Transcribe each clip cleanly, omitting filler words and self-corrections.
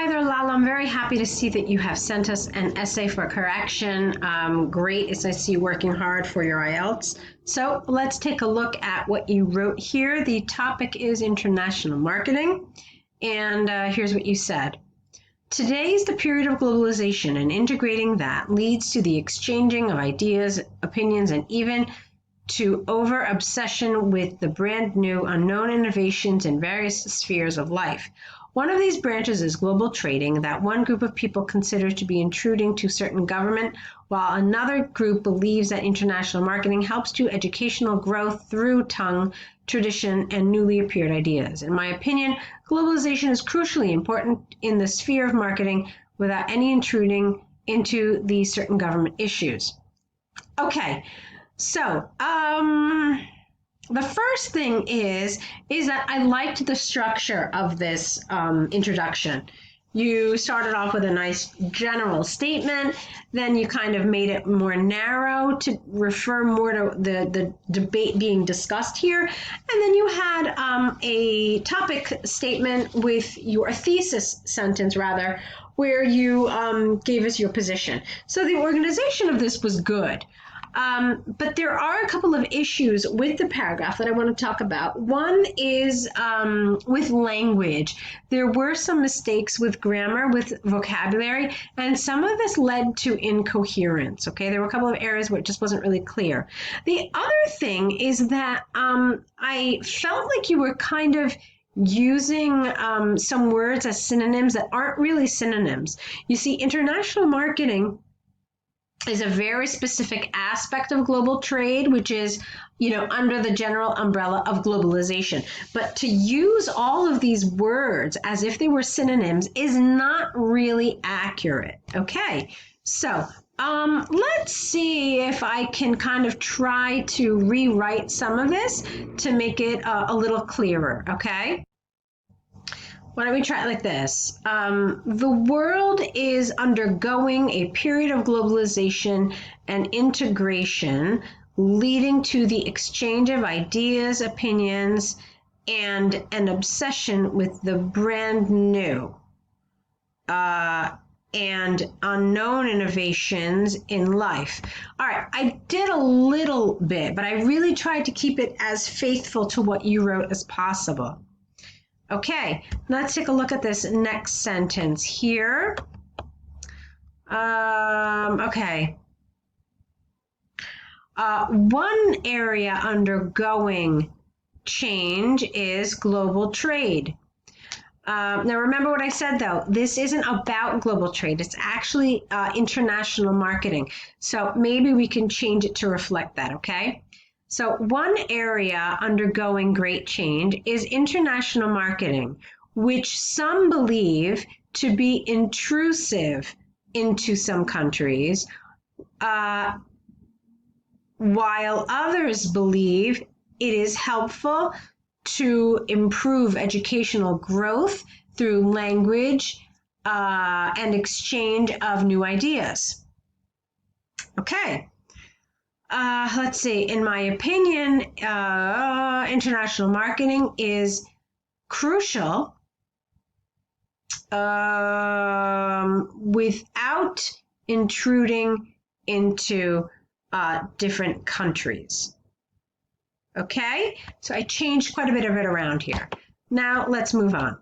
Hi there, Lala. I'm very happy to see that you have sent us an essay for correction. Great. It's nice to see you working hard for your IELTS. So let's take a look at what you wrote here. The topic is international marketing. And here's what you said. Today is the period of globalization, and integrating that leads to the exchanging of ideas, opinions, and even to over-obsession with the brand new, unknown innovations in various spheres of life. One of these branches is global trading, that one group of people consider to be intruding to certain government, while another group believes that international marketing helps to educational growth through tongue, tradition, and newly appeared ideas. In my opinion, globalization is crucially important in the sphere of marketing without any intruding into these certain government issues. Okay, so the first thing is that I liked the structure of this introduction. You started off with a nice general statement, then you kind of made it more narrow to refer more to the debate being discussed here, and then you had a topic statement with your thesis sentence, rather, where you gave us your position. So the organization of this was good. But there are a couple of issues with the paragraph that I want to talk about. One is with language. There were some mistakes with grammar, with vocabulary, and some of this led to incoherence. Okay, there were a couple of areas where it just wasn't really clear. The other thing is that I felt like you were kind of using some words as synonyms that aren't really synonyms. You see, international marketing is a very specific aspect of global trade, which is, under the general umbrella of globalization. But to use all of these words as if they were synonyms is not really accurate. Okay, so let's see if I can kind of try to rewrite some of this to make it a little clearer, okay? Why don't we try it like this? The world is undergoing a period of globalization and integration, leading to the exchange of ideas, opinions, and an obsession with the brand new and unknown innovations in life. All right, I did a little bit, but I really tried to keep it as faithful to what you wrote as possible. Okay, let's take a look at this next sentence here. Okay. One area undergoing change is global trade. Now remember what I said though, this isn't about global trade, it's actually international marketing. So maybe we can change it to reflect that, okay? So one area undergoing great change is international marketing, which some believe to be intrusive into some countries, while others believe it is helpful to improve educational growth through language and exchange of new ideas. Okay. Let's see, in my opinion, international marketing is crucial without intruding into different countries. Okay, so I changed quite a bit of it around here. Now let's move on.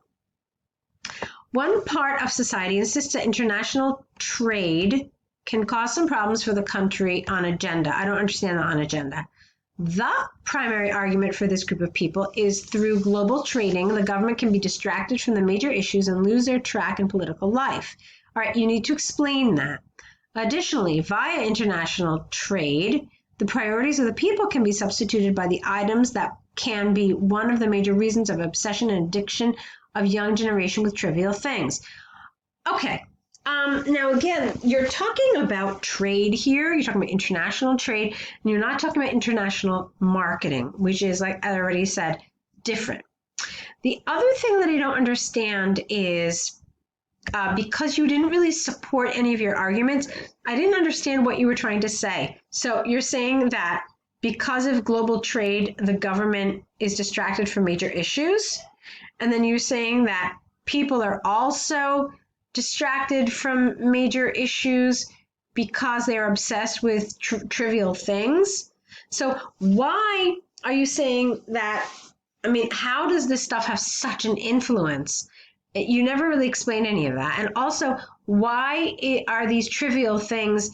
One part of society insists that international trade can cause some problems for the country on agenda. I don't understand the on agenda. The primary argument for this group of people is through global trading, the government can be distracted from the major issues and lose their track in political life. All right, you need to explain that. Additionally, via international trade, the priorities of the people can be substituted by the items that can be one of the major reasons of obsession and addiction of young generation with trivial things. Okay. Now, again, you're talking about trade here. You're talking about international trade, and you're not talking about international marketing, which is, like I already said, different. The other thing that I don't understand is because you didn't really support any of your arguments, I didn't understand what you were trying to say. So you're saying that because of global trade, the government is distracted from major issues, and then you're saying that people are also distracted from major issues because they're obsessed with trivial things. So why are you saying that? I mean, how does this stuff have such an influence? You never really explain any of that. And also, why are these trivial things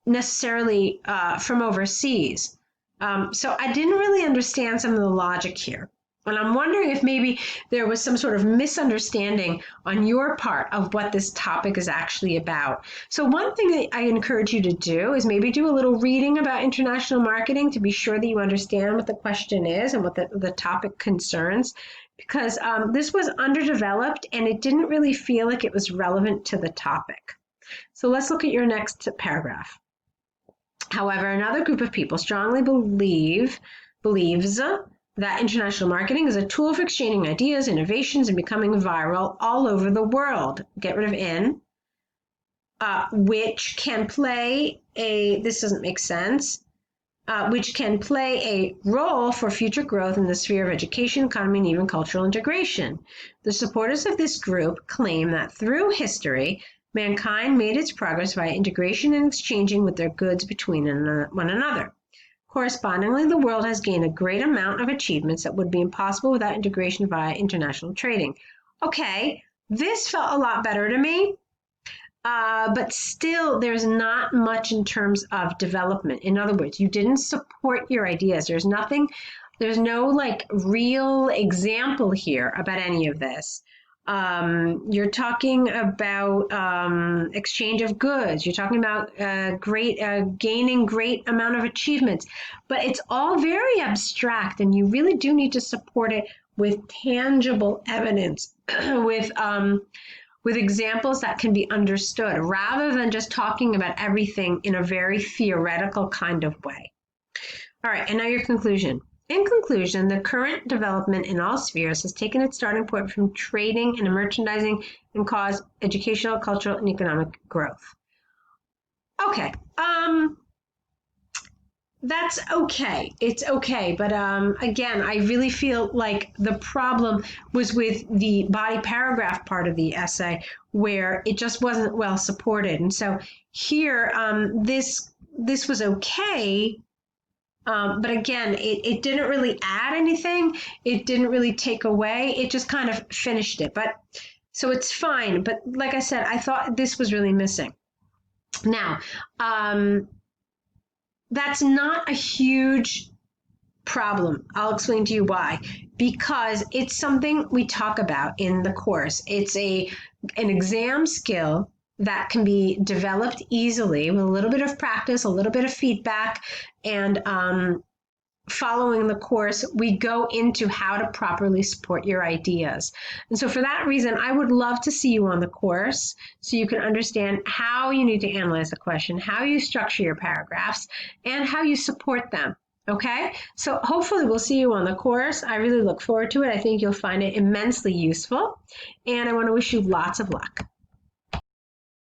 necessarily from overseas? So I didn't really understand some of the logic here. And I'm wondering if maybe there was some sort of misunderstanding on your part of what this topic is actually about. So one thing that I encourage you to do is maybe do a little reading about international marketing to be sure that you understand what the question is and what the topic concerns, because this was underdeveloped and it didn't really feel like it was relevant to the topic. So let's look at your next paragraph. However, another group of people strongly believes that international marketing is a tool for exchanging ideas, innovations, and becoming viral all over the world. Get rid of in, which can play this doesn't make sense, which can play a role for future growth in the sphere of education, economy, and even cultural integration. The supporters of this group claim that through history, mankind made its progress via integration and exchanging with their goods between one another. Correspondingly, the world has gained a great amount of achievements that would be impossible without integration via international trading. Okay, this felt a lot better to me, but still there's not much in terms of development. In other words, you didn't support your ideas. There's no like real example here about any of this. You're talking about exchange of goods. You're talking about gaining great amount of achievements, but it's all very abstract, and you really do need to support it with tangible evidence, with examples that can be understood, rather than just talking about everything in a very theoretical kind of way. All right, and now your conclusion. In conclusion, the current development in all spheres has taken its starting point from trading and merchandising and caused educational, cultural, and economic growth. Okay, that's okay. It's okay, but again, I really feel like the problem was with the body paragraph part of the essay, where it just wasn't well supported. And so here, this was okay. But again, it didn't really add anything. It didn't really take away. It just kind of finished it. But so it's fine. But like I said, I thought this was really missing. Now, that's not a huge problem. I'll explain to you why. Because it's something we talk about in the course. It's an exam skill that can be developed easily with a little bit of practice, a little bit of feedback, and following the course, we go into how to properly support your ideas. And so for that reason, I would love to see you on the course so you can understand how you need to analyze the question, how you structure your paragraphs, and how you support them. Okay, so hopefully we'll see you on the course. I really look forward to it. I think you'll find it immensely useful, and I want to wish you lots of luck.